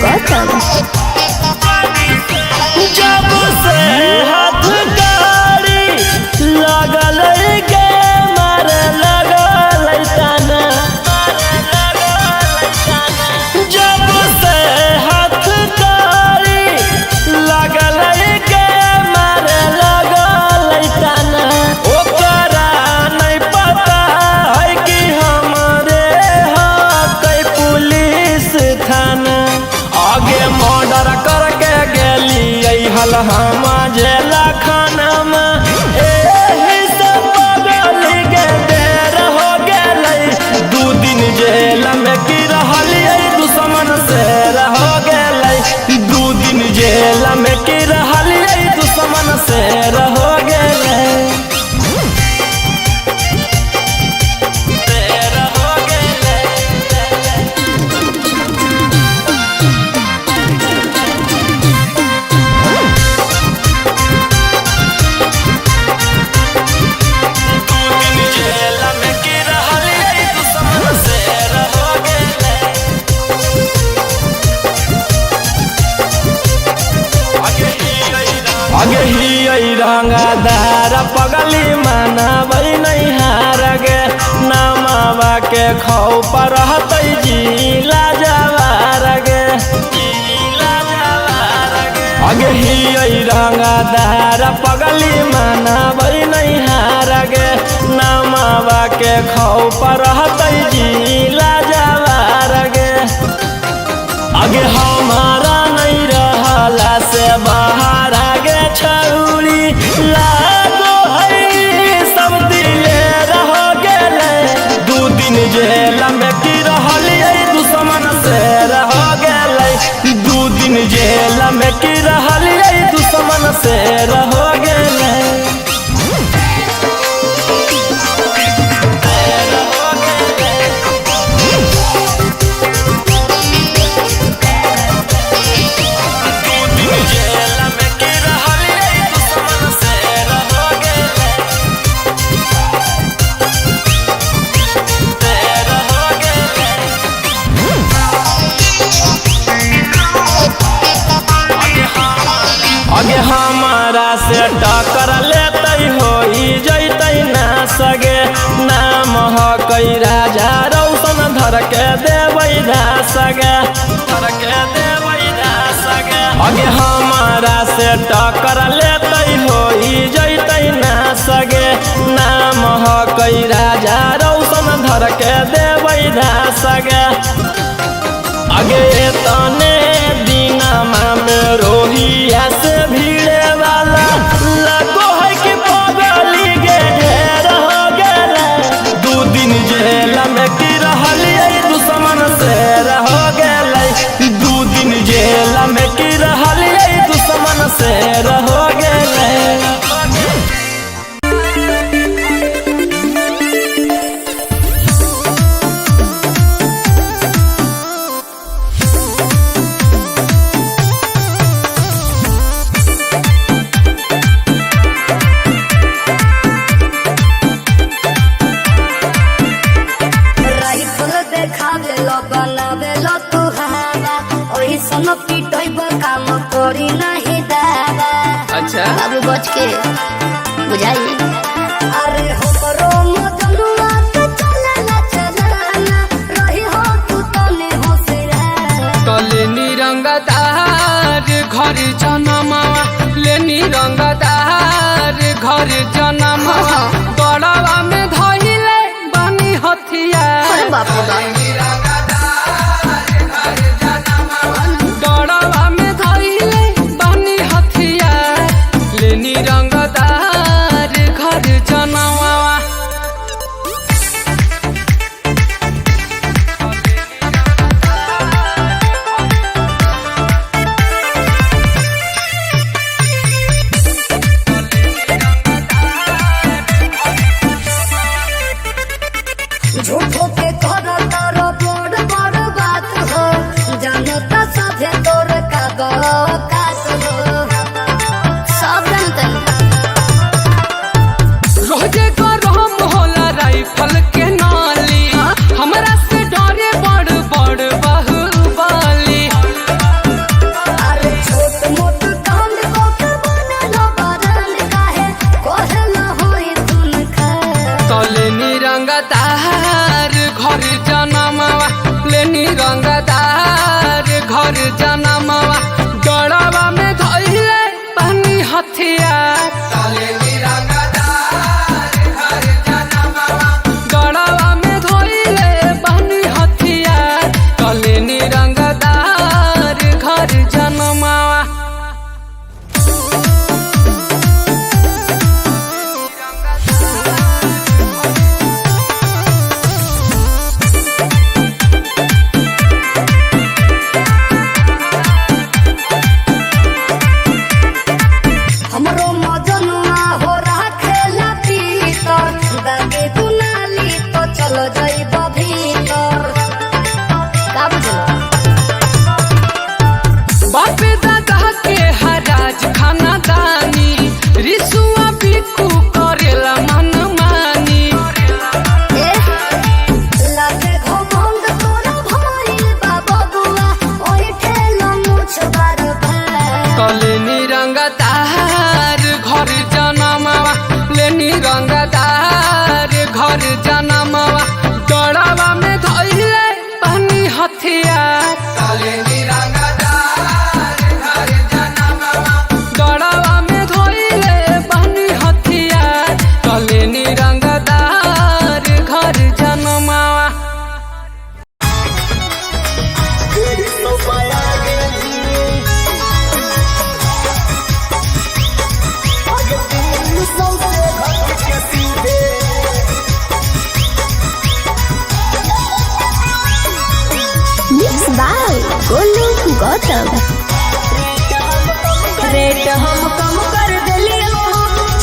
गौतम। जब से हाथ गाड़ी लगल गे मारे लगल ताना, जब से हाथ गाड़ी लगल गे मारे लगल ताना, ओकरा नहीं पता है कि हमरे है पुलिस थाना। आगे मर्डर करके गेली हल हम जेला खाना में, एही से बगल के देर हो गेलै। 2 दिन जेल में की रहलियै दुश्मन से रह गेलै। 2 दिन जेल में की रहलियै दुश्मन से रह गेलै। आगे ही रंगदार पगली मानबै नहीं हार गे, नामावा के खौफ रहतै जिला जवार गे। आगे ही रंगदार पगली मानबै नहीं हार गे, नामावा के खौफ रहतै जिला जवार गे। आगे हमारा नहीं रहला से बाहर आगे छौरी लागो है सब दिले रह गेलै। 2 दिन जेल में की रहलियै दुश्मन से रह गेलै। 2 दिन जेल में की रहलियै दुश्मन से रह गेलै। आगे हमारा से टक्कर लेतै होई जैतै ना सगे, नाम हकै राजा रौशन धर के देबै धासगे, धर के देबै धासगे। आगे हमारा से टक्कर लेतै होई जैतै ना सगे, नाम हकै राजा रौशन धर के देबै धासगे। आगे तने दिनमा में रोहिया से भीड़े वाला लगो है कि पगली गे ढेर हो गेलै। 2 दिन जेल में की रहलियै दुश्मन से रह गेलै। 2 दिन जेल में की रहलियै दुश्मन से रह गेलै। अच्छा बाबू बच के बुझाई। अरे हमरो मजनुआ तो चलना चलना रही हो तू तने होशियार। तो लेनी रंगदार घर जनमा, लेनी रंगदार घर जनमा, गड़वा में धइले बनी हथियार। अरे बाप रे बाप। गड़वा में धइले बनी हथियार, लेनी रंगदार घर रंगदार घर जनमवा गड़वा में धइले बनी हथियार कलेनी रंगदार घर जनमवा गड़वा में धइले बनी हथियार कलेनी रंगदार घर जनमवा mix by Golu Gautam. Rate हम कम कर दिलियो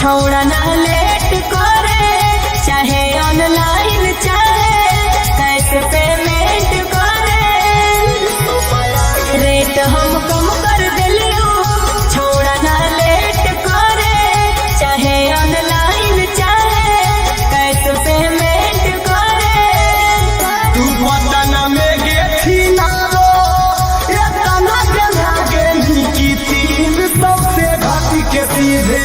छौड़ा ना लेट करे चाहे ऑनलाइन चाहे कैश पेमेंट करे रेट हम कम कर दिलियो छौड़ा ना लेट करे चाहे ऑनलाइन चाहे कैश पेमेंट करे तू पटना में गेथी नारो एतना जगह गेली की 300 से घाटी के सीधे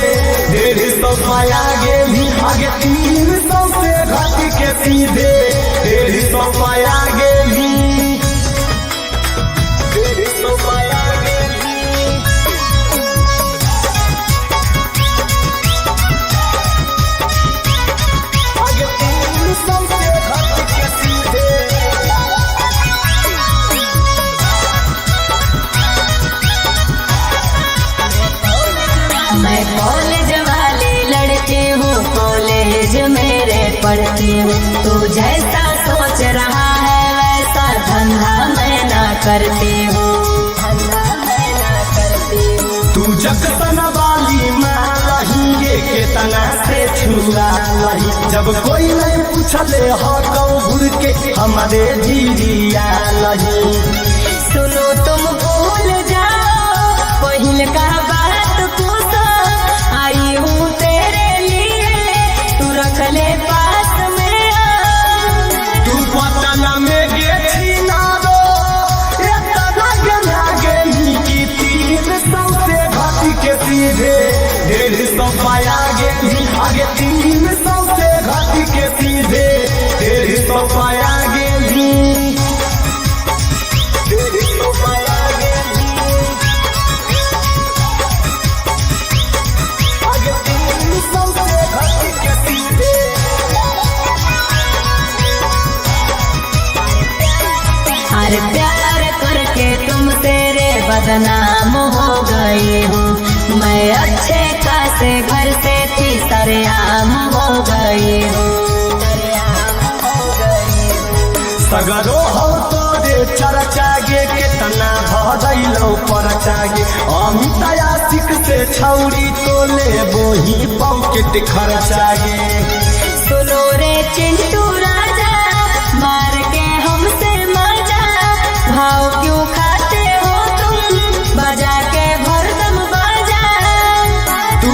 150 पाया गेली आगे 300 से घाटी के सीधे 150 पाया गेली 150 पाया गेली आगे 300 से घाटी के सीधे मैं कॉलेज वाली लड़की हूँ कॉलेज मेरे पढ़ती हूँ तू जैसा सोच रहा है वैसा धंधा मैं ना करती हूँ धंधा मैं ना करती हूँ तू जगतन वाली माँ रही केतना से छुआ लही जब कोई नहीं पूछले हो घुर के हमारे धीरिया लही सुनो तुम भूल जाओ पहिल का बात पूछो आई हूँ तेरे लिए तू रख ले पास में तू पटना में गेथी नारो एतना गंगा गेली की 300 से घाटी के सीधे 150 पाया गेली आगे 300 से घाटी के सीधे 150 पाया गेली 150 पाया गेली आगे 300 से घाटी के सीधे हर प्यार करके तुम तेरे बदनाम हो गई हूँ मैं अच्छे खासे घर से थी सरेआम हो गई हूँ सगरो हो तो रे चर्चा गे कितना भदैलो परचा गे अमिता आशिक से छौरी तो ले बोही पॉकेट खर्चा गे सुनो रे चिंटू राजा मार के हमसे मजा भाव क्यों खाते हो तुम बजा के भरदम बाजा तू